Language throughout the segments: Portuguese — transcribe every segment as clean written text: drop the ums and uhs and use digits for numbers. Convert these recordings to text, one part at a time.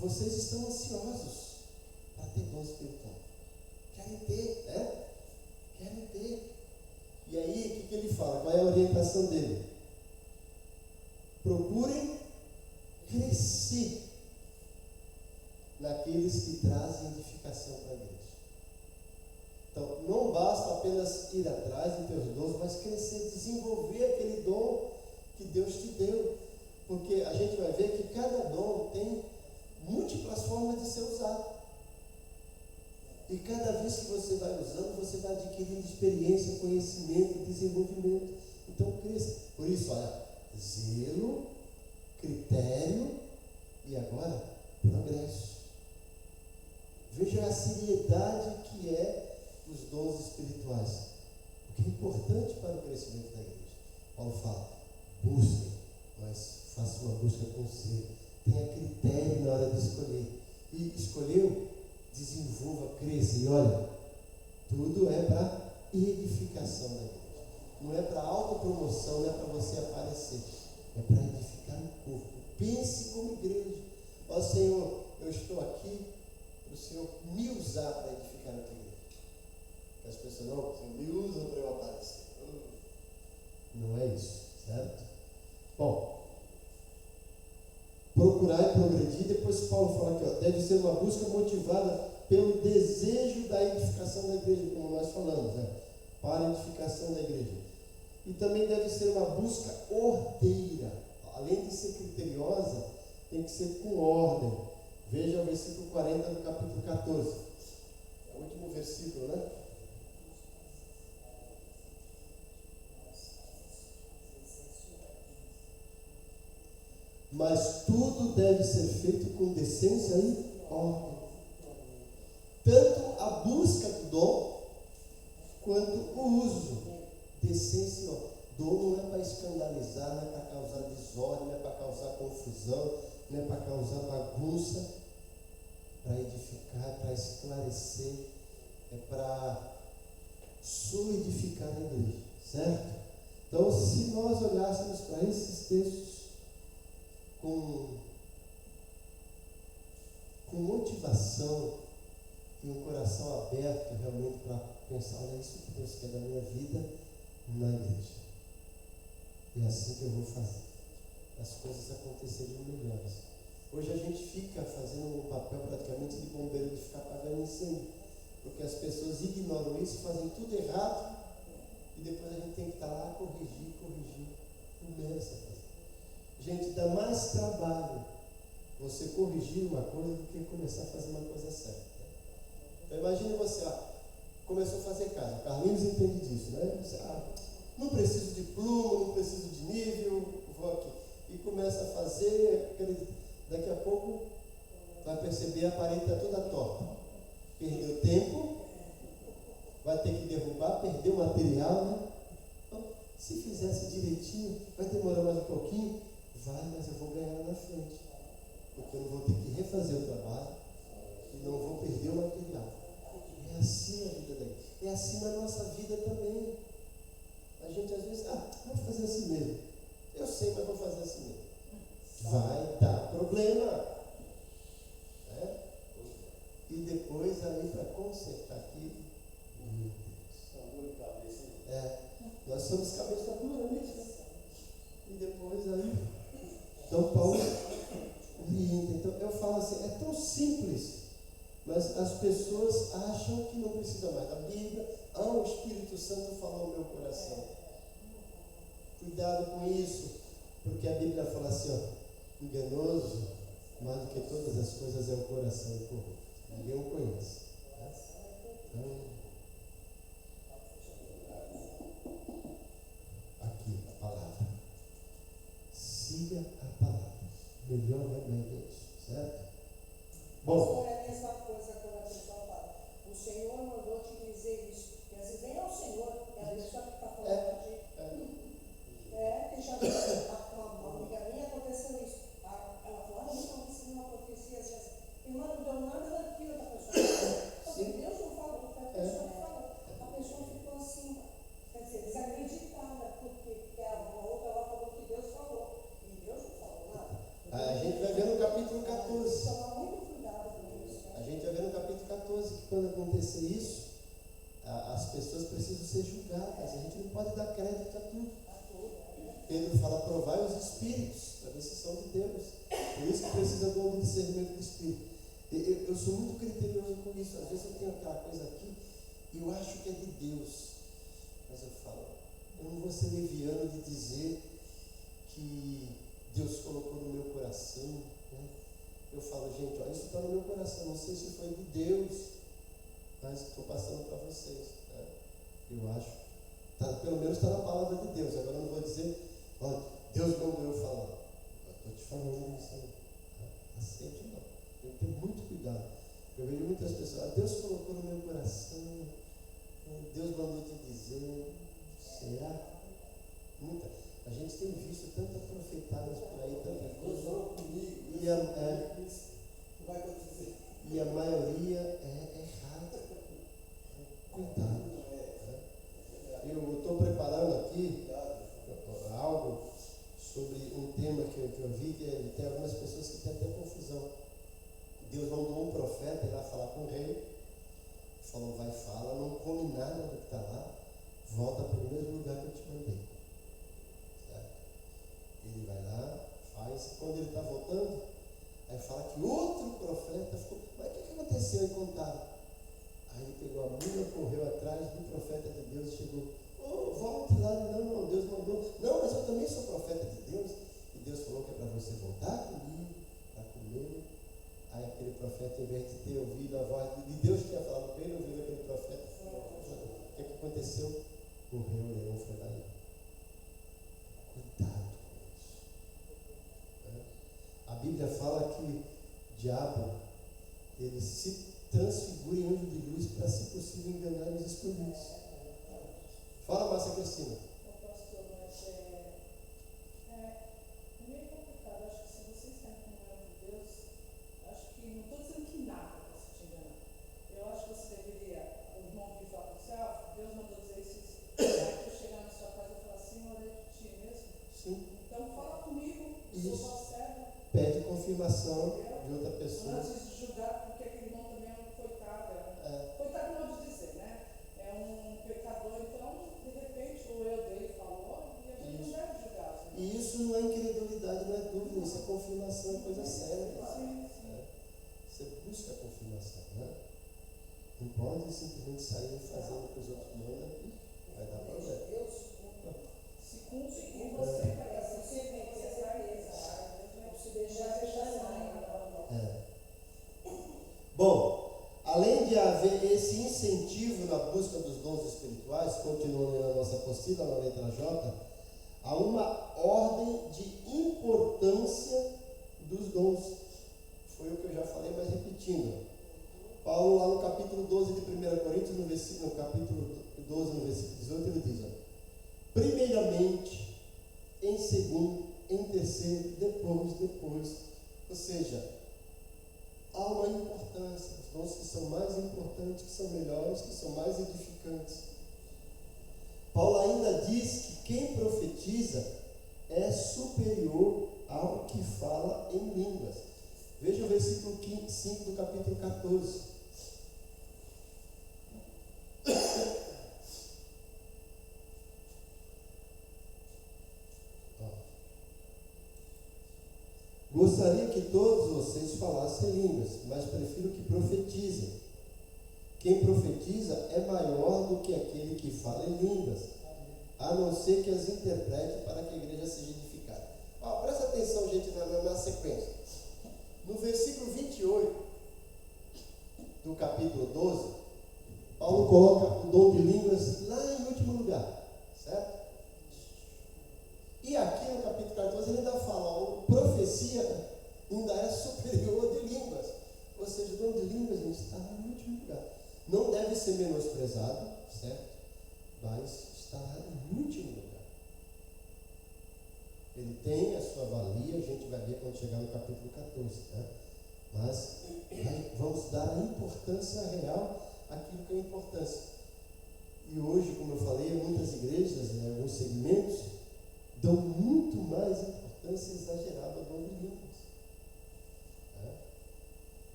vocês estão ansiosos para ter dom espiritual. Querem ter, né? Querem ter. E aí, o que ele fala? Qual é a orientação dele? Procurem crescer naqueles que trazem edificação para a igreja. Então, não basta apenas ir atrás de teus dons, mas crescer, desenvolver aquele dom que Deus te deu. Porque a gente vai ver que cada dom tem múltiplas formas de ser usado. E cada vez que você vai usando, você vai adquirindo experiência, conhecimento, desenvolvimento. Então, cresça. Por isso, olha, zelo, critério e agora progresso. Veja a seriedade que é os dons espirituais. O que é importante para o crescimento da igreja. Paulo fala, busquem, mas faça uma busca com zelo. Tenha critério na hora de escolher. E escolheu, desenvolva, cresça. E olha, tudo é para edificação da igreja. Não é para autopromoção, não é para você aparecer. É para edificar o corpo. Pense como igreja. Ó Senhor, eu estou aqui para o Senhor me usar para edificar a tua igreja. As pessoas não, o Senhor me usa para eu aparecer. Não é isso, certo? Bom, procurar e progredir. Depois Paulo fala aqui, ó, deve ser uma busca motivada pelo desejo da edificação da igreja, como nós falamos, né? Para a edificação da igreja. E também deve ser uma busca ordeira. Além de ser criteriosa, tem que ser com ordem. Veja o versículo 40 do capítulo 14. É o último versículo, né? Mas tudo deve ser feito com decência e ordem. Tanto a busca do dom, quanto o uso. Decência e ordem. Dom não é para escandalizar, não é para causar desordem, não é para causar confusão, não é para causar bagunça, para edificar, para esclarecer, é para solidificar a igreja, certo? Então, se nós olhássemos para esses textos com motivação e um coração aberto realmente para pensar, olha, isso que Deus quer da minha vida na igreja. É assim que eu vou fazer. As coisas aconteceriam melhores. Hoje a gente fica fazendo um papel praticamente de bombeiro, de ficar apagando incêndio, porque as pessoas ignoram isso, fazem tudo errado, e depois a gente tem que estar lá, corrigir. Começa a fazer. Gente, dá mais trabalho você corrigir uma coisa do que começar a fazer uma coisa certa. Então imagine você, começou a fazer casa, o Carlinhos entende disso, né? Você, não preciso de plumo, não preciso de nível, vou aqui. E começa a fazer, daqui a pouco vai perceber a parede está toda torta. Perdeu tempo, vai ter que derrubar, perdeu material, né? Então, se fizesse direitinho, vai demorar mais um pouquinho, vai, mas eu vou ganhar lá na frente. Porque eu não vou ter que refazer o trabalho e não vou perder o material. É assim a vida daí. É assim na nossa vida também. A gente às vezes, vou fazer assim mesmo. Eu sei, mas vou fazer assim mesmo. Vai dar problema. Né? E depois ali para consertar aquilo, meu Deus. Nós somos cabeça dura mesmo. E depois aí, então Paulo orienta. Então eu falo assim, é tão simples, mas as pessoas acham que não precisa mais da Bíblia. O Espírito Santo falou no meu coração. Cuidado com isso, porque a Bíblia fala assim, enganoso, mais do que todas as coisas é o coração corrupto. Ninguém o conhece. Então, aqui a palavra. Siga a palavra. Melhor remédio é isso, certo? Bom. É a mesma coisa quando a pessoa fala, o Senhor mandou te dizer isso. E às vezes nem é o Senhor, é a pessoa que está falando para ti. Que já uma amiga minha aconteceu isso. Ela falou, eu nunca recebi uma profecia assim. Irmã, não deu nada daquilo da pessoa. Porque Deus não falou, foi a pessoa que falou. A pessoa ficou assim, quer dizer, desacreditada, porque a outra ela falou que Deus falou. E Deus não falou nada. A gente vai ver no capítulo 14. Tomar muito espíritos, para ver se são de Deus. Por isso que precisa do discernimento do espírito. Eu sou muito criterioso com isso. Às vezes eu tenho aquela coisa aqui e eu acho que é de Deus. Mas eu falo, eu não vou ser leviano de dizer que Deus colocou no meu coração, né? Eu falo, gente, olha, isso está no meu coração, não sei se foi de Deus, mas estou passando para vocês, né? Eu acho, pelo menos está na palavra de Deus. Agora eu não vou dizer, ó, Deus mandou eu falar. Eu estou te falando isso aí, tá? Aceite não. Tem que ter muito cuidado. Eu vejo muitas pessoas, Deus colocou no meu coração, Deus mandou te dizer, será? A gente tem visto tantas profetadas por aí, tanta coisa. E a maioria é errada. Cuidado. Eu estou preparando aqui algo sobre um tema que eu vi, que tem algumas pessoas que têm até confusão. Deus mandou um profeta ir lá falar com o rei, falou, vai, fala, não come nada do que está lá, volta para o mesmo lugar que eu te mandei. Certo? Ele vai lá, faz, quando ele está voltando, aí fala que outro profeta ficou, mas o que aconteceu? E contaram. Aí ele pegou a mula, correu atrás do profeta de Deus e chegou, volte lá, não, Deus mandou, não, mas eu também sou profeta de Deus, e Deus falou que é para você voltar comigo, para comer. Aí aquele profeta, em vez de ter ouvido a voz de Deus que tinha falado com ele, ouviu aquele profeta. O que aconteceu? Morreu o leão, foi lá. Cuidado com isso. A Bíblia fala que o diabo, ele se transfigura em anjo de luz para, se possível, enganar os escolhidos. Fala, Márcia Cristina. Pastor, mas é meio complicado. Acho que se você está em comunhão com Deus, acho que não estou dizendo que nada possa te enganar. Eu acho que você deveria, o irmão que fala com você, Deus mandou dizer isso, aí tu chegar na sua casa e falar assim, eu orei por ti mesmo. Sim. Então fala comigo, sou tua serva. Pede confirmação de outra pessoa. Antes de julgar, porque aquele irmão também é um coitado. Coitado não de dizer, né? É um pecador, então, de repente, o eu dele falou, e a gente não deve julgar. Assim. E isso não é incredulidade, não é dúvida, isso é confirmação, é coisa séria. Sim. Você busca a confirmação, né? Não pode simplesmente sair fazendo o que os outros mandam e vai dar problema. Deus, se conseguir, você vai assistir, você vai rezar, não se deixar Bom, além de haver esse incentivo na busca dos dons espirituais, continuando na nossa apostila, na letra J, há uma ordem de importância dos dons. Foi o que eu já falei, mas repetindo. Paulo, lá no capítulo 12 de 1 Coríntios, no capítulo 12, no versículo 18, ele diz, primeiramente, em segundo, em terceiro, depois. Ou seja, há uma importância, os dons que são mais importantes, que são melhores, que são mais edificantes. Paulo ainda diz que quem profetiza é superior ao que fala em línguas. Veja o versículo 5 do capítulo 14. Gostaria que todos vocês falassem línguas, mas prefiro que profetizem. Quem profetiza é maior do que aquele que fala em línguas, a não ser que as interprete para que a igreja seja edificada. Presta atenção, gente, na sequência. No versículo 28 do capítulo 12, Paulo coloca o dom de línguas lá em último lugar, certo? E aqui no capítulo 14 ele ainda fala, profecia ainda é superior de línguas. Ou seja, o dom de línguas, gente, está lá no último lugar. Não deve ser menosprezado, certo? Mas está lá no último lugar. Ele tem a sua valia, a gente vai ver quando chegar no capítulo 14, né? Mas vamos dar a importância real àquilo que é importância. E hoje, como eu falei, muitas igrejas, em alguns segmentos, dão muito mais importância exagerada ao dom de línguas. Né?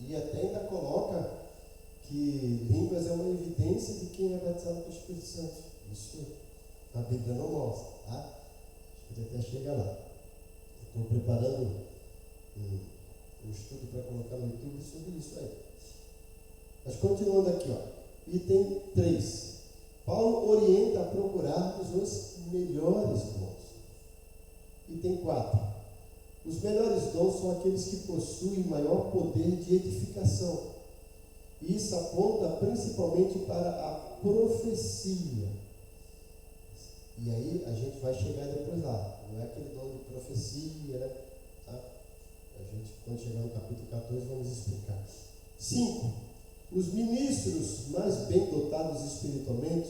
E até ainda coloca que línguas é uma evidência de quem é batizado com o Espírito Santo. Isso a Bíblia não mostra, tá? A gente até chega lá. Estou preparando um estudo para colocar no YouTube sobre isso aí. Mas continuando aqui, ó, item 3. Paulo orienta a procurarmos os melhores dons. Item 4. Os melhores dons são aqueles que possuem maior poder de edificação. Isso aponta principalmente para a profecia. E aí a gente vai chegar depois lá. Não é aquele dom de profecia, né? Tá? A gente, quando chegar no capítulo 14, vamos explicar. 5. Os ministros mais bem dotados espiritualmente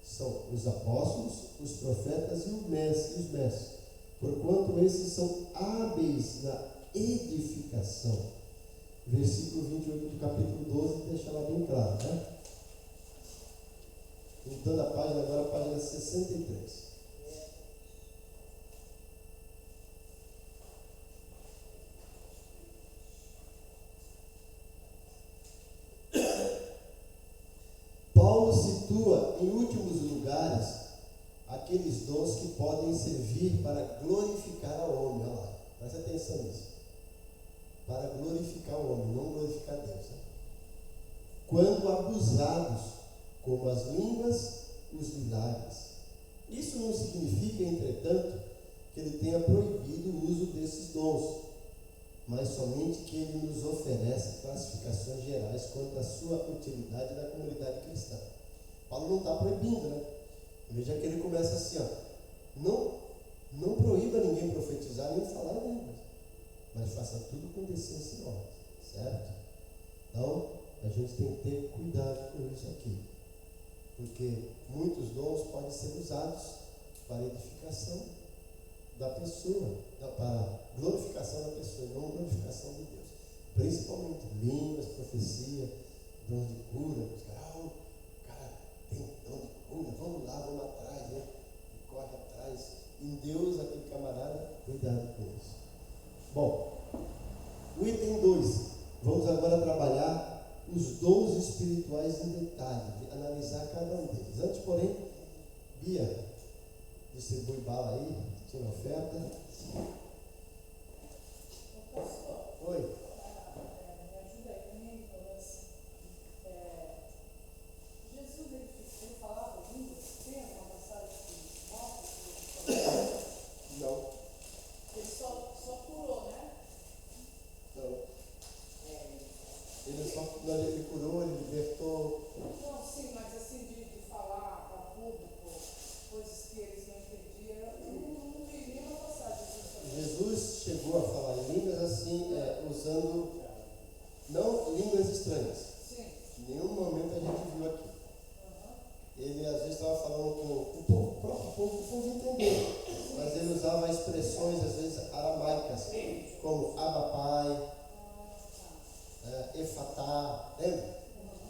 são os apóstolos, os profetas e os mestres, porquanto esses são hábeis na edificação. Versículo 28 do capítulo 12 deixa lá bem claro, né? Mudando a página, agora a página 63. Paulo situa em últimos lugares aqueles dons que podem servir para glorificar ao homem. Olha lá, presta atenção nisso. Para glorificar o homem, não glorificar Deus. Né? Quando abusados, como as línguas, os milagres. Isso não significa, entretanto, que ele tenha proibido o uso desses dons, mas somente que ele nos oferece classificações gerais quanto à sua utilidade na comunidade cristã. Paulo não está proibindo, né? Veja que ele começa assim, ó, não proíba ninguém profetizar nem falar em línguas, mas faça tudo com decência e ordem, certo? Então, a gente tem que ter cuidado com isso aqui, porque muitos dons podem ser usados para edificação da pessoa, para glorificação da pessoa, não glorificação de Deus. Principalmente línguas, profecia, dons de cura. O cara tem dom de cura, vamos lá, vamos atrás, né? E corre atrás. Em Deus, aquele camarada, cuidado com isso. Bom, o item 2. Vamos agora trabalhar os dons espirituais em detalhe, analisar cada um deles. Antes, porém, Bia, distribui bala aí, tira a oferta. Oi. Me ajuda aí também, Jesus, ele falava línguas, tem uma passagem que mostra que Não. ele só curou, né? Não. Ele curou, ele libertou. Não, sim, mas assim, de falar ao público coisas que eles não entendiam, eu não vi nenhuma passagem assim. Jesus chegou a falar em línguas assim, usando não línguas estranhas. Sim. Em nenhum momento a gente viu aqui. Ele às vezes estava falando com o próprio povo entendeu, mas ele usava expressões às vezes aramáicas, como Abba Pai, Efatá, lembra?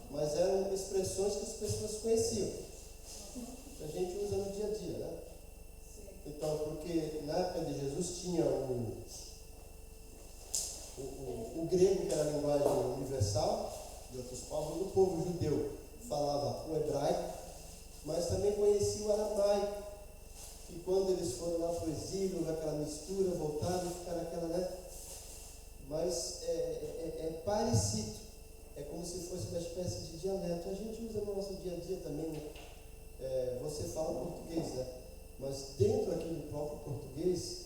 Mas eram expressões que as pessoas conheciam, que a gente usa no dia a dia, né? Então, porque na época de Jesus tinha o grego, que era a linguagem universal de outros povos, o povo judeu falava o hebraico, mas também conhecia o aramaico, e quando eles foram lá para o exílio, aquela mistura, voltaram e ficaram aquela, né? Mas é parecido, é como se fosse uma espécie de dialeto. A gente usa no nosso dia a dia também, né? Você fala português, né? Mas dentro aqui do próprio português,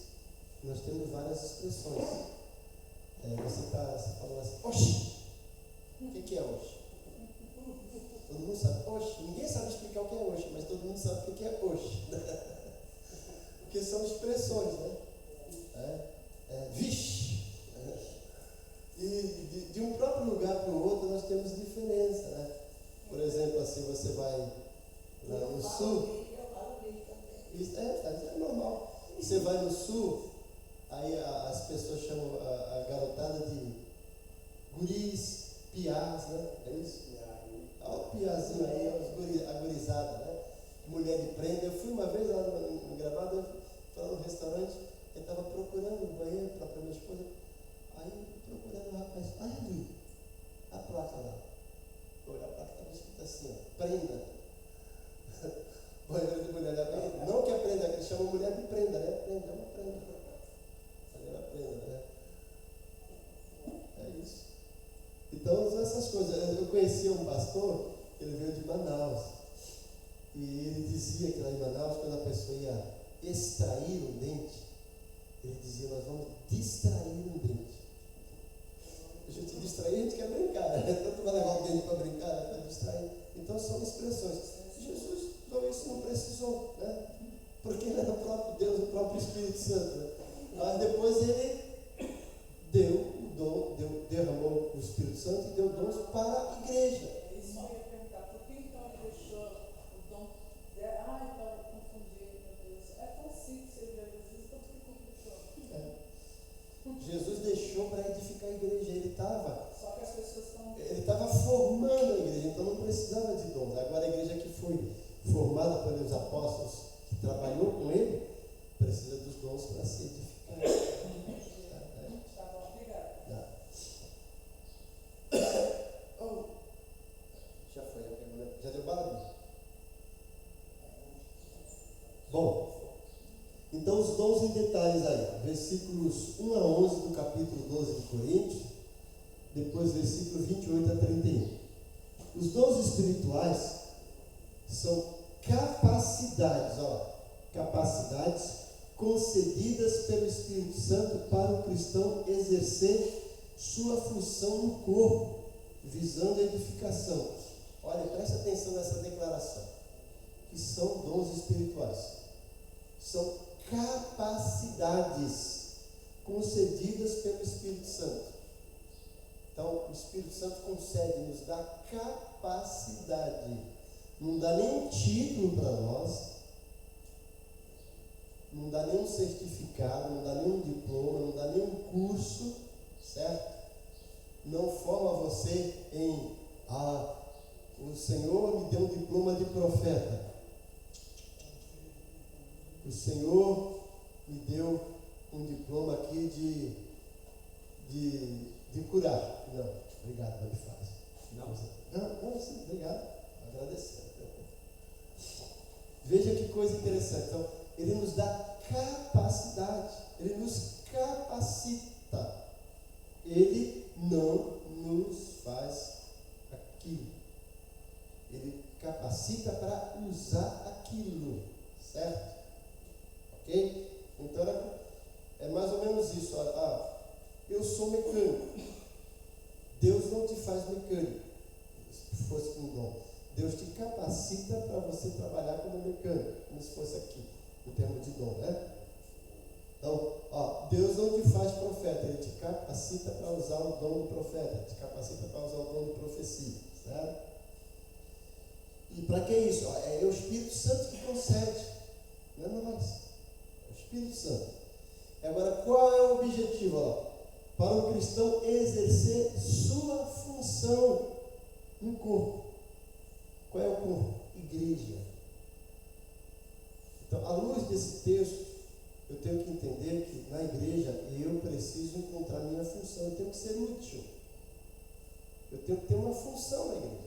nós temos várias expressões. Você está falando assim, oxi, o que é oxi? Todo mundo sabe, oxi, ninguém sabe explicar o que é oxi, mas todo mundo sabe o que é oxi. Porque são expressões, né? Vixe. E de um próprio lugar para o outro nós temos diferença, né? Por exemplo, assim, você vai lá no sul, isso é normal. Você vai no sul, aí as pessoas chamam a garotada de guris, piás, né? É isso? Olha o piazinho aí, a gurizada, né? Mulher de prenda. Eu fui uma vez lá no Gramado, eu fui no restaurante, eu estava procurando um banheiro para minha esposa. Aí procurando o rapaz, ali, a placa lá. Olha, a placa estava escrita assim, ó, prenda. Banheiro de mulher, não que é prenda, que eles chamam mulher de prenda, né? Prenda, é uma prenda. pastor, ele veio de Manaus. E ele dizia que lá em Manaus, quando a pessoa ia extrair um dente, ele dizia, nós vamos distrair um dente. Deixa eu te distrair, a gente quer brincar, né? Tanto vai levar o dente para brincar, né? Para distrair. Então são expressões. Jesus usou isso, não precisou, né? Porque ele era o próprio Deus, o próprio Espírito Santo, né? Mas depois ele deu o dom, derramou o Espírito Santo e deu dons para a igreja. Isso eu ia perguntar, por que então ele deixou o dom? Então eu confundi, meu Deus. É tão simples servir a Jesus, então por que ele deixou? Jesus deixou para edificar a igreja. Só que as pessoas estão. Ele estava formando a igreja, então não precisava de dons. Agora a igreja que foi formada pelos apóstolos, que trabalhou com ele, precisa dos dons para se edificar. Tá bom, obrigada. Já foi, já deu barulho? Bom, então os dons em detalhes aí, versículos 1 a 11 do capítulo 12 de Coríntios, depois versículo 28 a 31. Os dons espirituais são capacidades concedidas pelo Espírito Santo para o cristão exercer sua função no corpo, visando a edificação. Olha, preste atenção nessa declaração, que são dons espirituais. São capacidades concedidas pelo Espírito Santo. Então, o Espírito Santo concede, nos dá capacidade. Não dá nenhum título para nós, não dá nenhum certificado, não dá nenhum diploma, não dá nenhum curso, certo? Não forma você em, o Senhor me deu um diploma de profeta. O Senhor me deu um diploma aqui de curar. Não, obrigado, não me faz. Não, sim, obrigado. Agradecendo. Veja que coisa interessante. Então, ele nos dá capacidade, ele nos capacita. Ele não nos faz aquilo. Ele capacita para usar aquilo, certo? Ok? Então é mais ou menos isso. Eu sou mecânico. Deus não te faz mecânico, se fosse com dom. Deus te capacita para você trabalhar como mecânico, como se fosse aqui, em termos de dom, né? Então, Deus não te faz profeta, Ele te capacita para usar o dom do profeta, te capacita para usar o dom de profecia, certo? E para que isso? É o Espírito Santo que concede, não é nós, é o Espírito Santo. Agora, qual é o objetivo? Para o cristão exercer sua função no corpo. Qual é o corpo? Igreja. Então, à luz desse texto, eu tenho que entender que na igreja eu preciso encontrar minha função, eu tenho que ser útil. Eu tenho que ter uma função na igreja.